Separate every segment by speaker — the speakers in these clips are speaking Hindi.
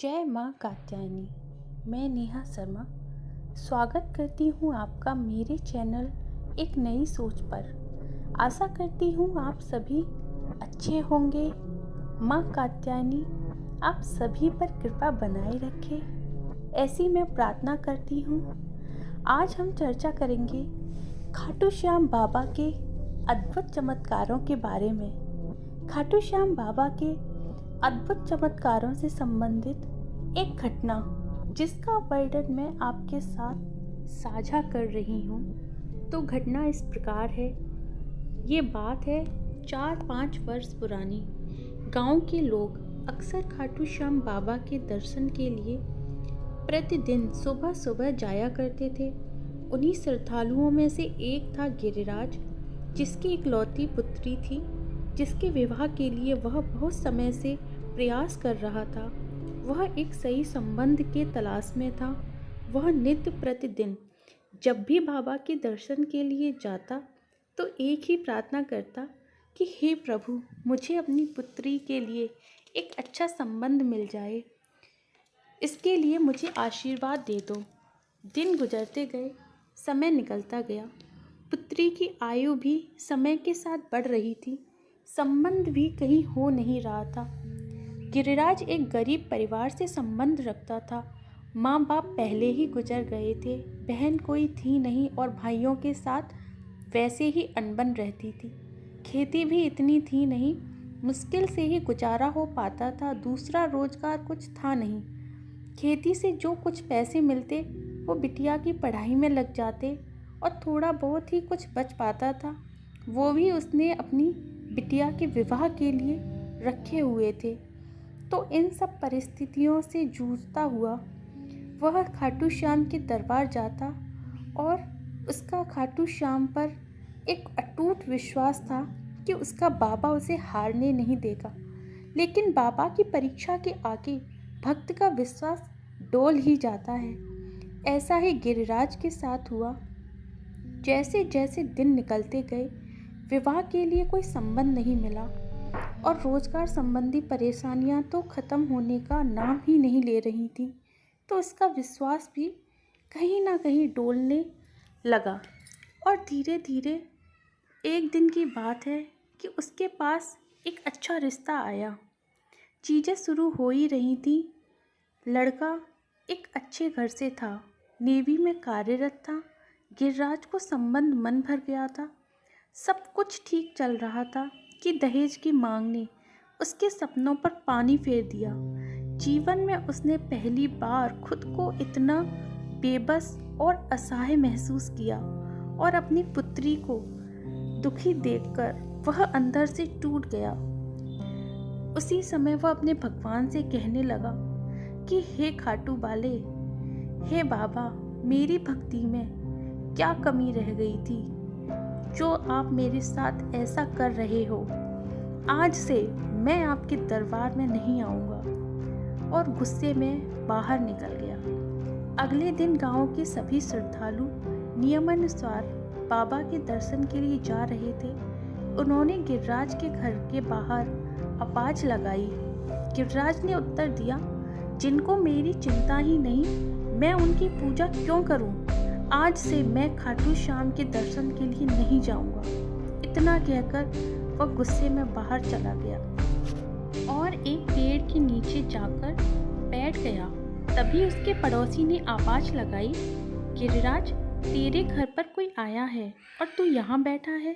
Speaker 1: जय माँ कात्यायनी। मैं नेहा शर्मा स्वागत करती हूँ आपका मेरे चैनल एक नई सोच पर। आशा करती हूँ आप सभी अच्छे होंगे। माँ कात्यायनी आप सभी पर कृपा बनाए रखे, ऐसी मैं प्रार्थना करती हूँ। आज हम चर्चा करेंगे खाटू श्याम बाबा के अद्भुत चमत्कारों के बारे में। खाटू श्याम बाबा के अद्भुत चमत्कारों से संबंधित एक घटना जिसका वर्णन मैं आपके साथ साझा कर रही हूँ। तो घटना इस प्रकार है। ये बात है 4-5 वर्ष पुरानी। गांव के लोग अक्सर खाटू श्याम बाबा के दर्शन के लिए प्रतिदिन सुबह सुबह जाया करते थे। उन्हीं श्रद्धालुओं में से एक था गिरिराज, जिसकी इकलौती पुत्री थी, जिसके विवाह के लिए वह बहुत समय से प्रयास कर रहा था। वह एक सही संबंध के तलाश में था। वह नित्य प्रतिदिन जब भी बाबा के दर्शन के लिए जाता तो एक ही प्रार्थना करता कि हे प्रभु, मुझे अपनी पुत्री के लिए एक अच्छा संबंध मिल जाए, इसके लिए मुझे आशीर्वाद दे दो। दिन गुजरते गए, समय निकलता गया। पुत्री की आयु भी समय के साथ बढ़ रही थी, संबंध भी कहीं हो नहीं रहा था। गिरिराज एक गरीब परिवार से संबंध रखता था। माँ बाप पहले ही गुजर गए थे, बहन कोई थी नहीं और भाइयों के साथ वैसे ही अनबन रहती थी। खेती भी इतनी थी नहीं, मुश्किल से ही गुजारा हो पाता था। दूसरा रोजगार कुछ था नहीं। खेती से जो कुछ पैसे मिलते वो बिटिया की पढ़ाई में लग जाते और थोड़ा बहुत ही कुछ बच पाता था, वो भी उसने अपनी बिटिया के विवाह के लिए रखे हुए थे। तो इन सब परिस्थितियों से जूझता हुआ वह खाटू श्याम के दरबार जाता और उसका खाटू श्याम पर एक अटूट विश्वास था कि उसका बाबा उसे हारने नहीं देगा। लेकिन बाबा की परीक्षा के आगे भक्त का विश्वास डोल ही जाता है। ऐसा ही गिरिराज के साथ हुआ। जैसे जैसे दिन निकलते गए, विवाह के लिए कोई संबंध नहीं मिला और रोजगार संबंधी परेशानियां तो ख़त्म होने का नाम ही नहीं ले रही थी। तो उसका विश्वास भी कहीं ना कहीं डोलने लगा। और धीरे धीरे एक दिन की बात है कि उसके पास एक अच्छा रिश्ता आया। चीज़ें शुरू हो ही रही थी। लड़का एक अच्छे घर से था, नेवी में कार्यरत था। गिरिराज को संबंध मन भर गया था। सब कुछ ठीक चल रहा था कि दहेज की मांग ने उसके सपनों पर पानी फेर दिया। जीवन में उसने पहली बार खुद को इतना बेबस और असहाय महसूस किया और अपनी पुत्री को दुखी देखकर वह अंदर से टूट गया। उसी समय वह अपने भगवान से कहने लगा कि हे खाटू बाले, हे बाबा, मेरी भक्ति में क्या कमी रह गई थी जो आप मेरे साथ ऐसा कर रहे हो। आज से मैं आपके दरबार में नहीं आऊँगा। और गुस्से में बाहर निकल गया। अगले दिन गांव के सभी श्रद्धालु नियमानुसार बाबा के दर्शन के लिए जा रहे थे। उन्होंने गिरिराज के घर के बाहर आवाज लगाई। गिरिराज ने उत्तर दिया, जिनको मेरी चिंता ही नहीं, मैं उनकी पूजा क्यों करूं? आज से मैं खाटू श्याम के दर्शन के लिए नहीं जाऊंगा। इतना कहकर वह गुस्से में बाहर चला गया और एक पेड़ के नीचे जाकर बैठ गया। तभी उसके पड़ोसी ने आवाज लगाई, गिरिराज, तेरे घर पर कोई आया है और तू यहाँ बैठा है।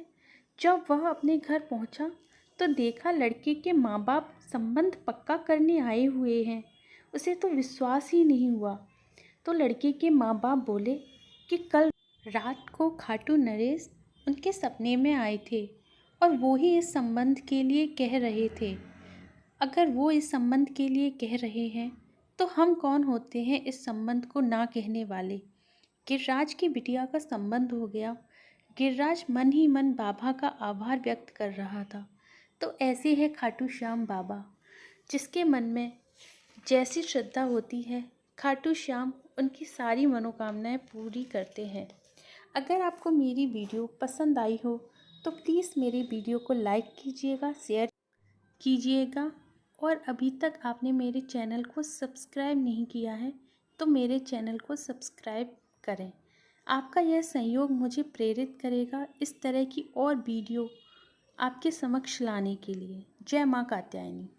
Speaker 1: जब वह अपने घर पहुँचा तो देखा लड़के के माँ बाप संबंध पक्का करने आए हुए हैं। उसे तो विश्वास ही नहीं हुआ। तो लड़के के माँ बाप बोले कि कल रात को खाटू नरेश उनके सपने में आए थे और वो ही इस संबंध के लिए कह रहे थे। अगर वो इस संबंध के लिए कह रहे हैं तो हम कौन होते हैं इस संबंध को ना कहने वाले। गिरिराज की बिटिया का संबंध हो गया। गिरिराज मन ही मन बाबा का आभार व्यक्त कर रहा था। तो ऐसे है खाटू श्याम बाबा, जिसके मन में जैसी श्रद्धा होती है, खाटू श्याम उनकी सारी मनोकामनाएं पूरी करते हैं। अगर आपको मेरी वीडियो पसंद आई हो तो प्लीज़ मेरी वीडियो को लाइक कीजिएगा, शेयर कीजिएगा और अभी तक आपने मेरे चैनल को सब्सक्राइब नहीं किया है तो मेरे चैनल को सब्सक्राइब करें। आपका यह सहयोग मुझे प्रेरित करेगा इस तरह की और वीडियो आपके समक्ष लाने के लिए। जय माँ कात्यायनी।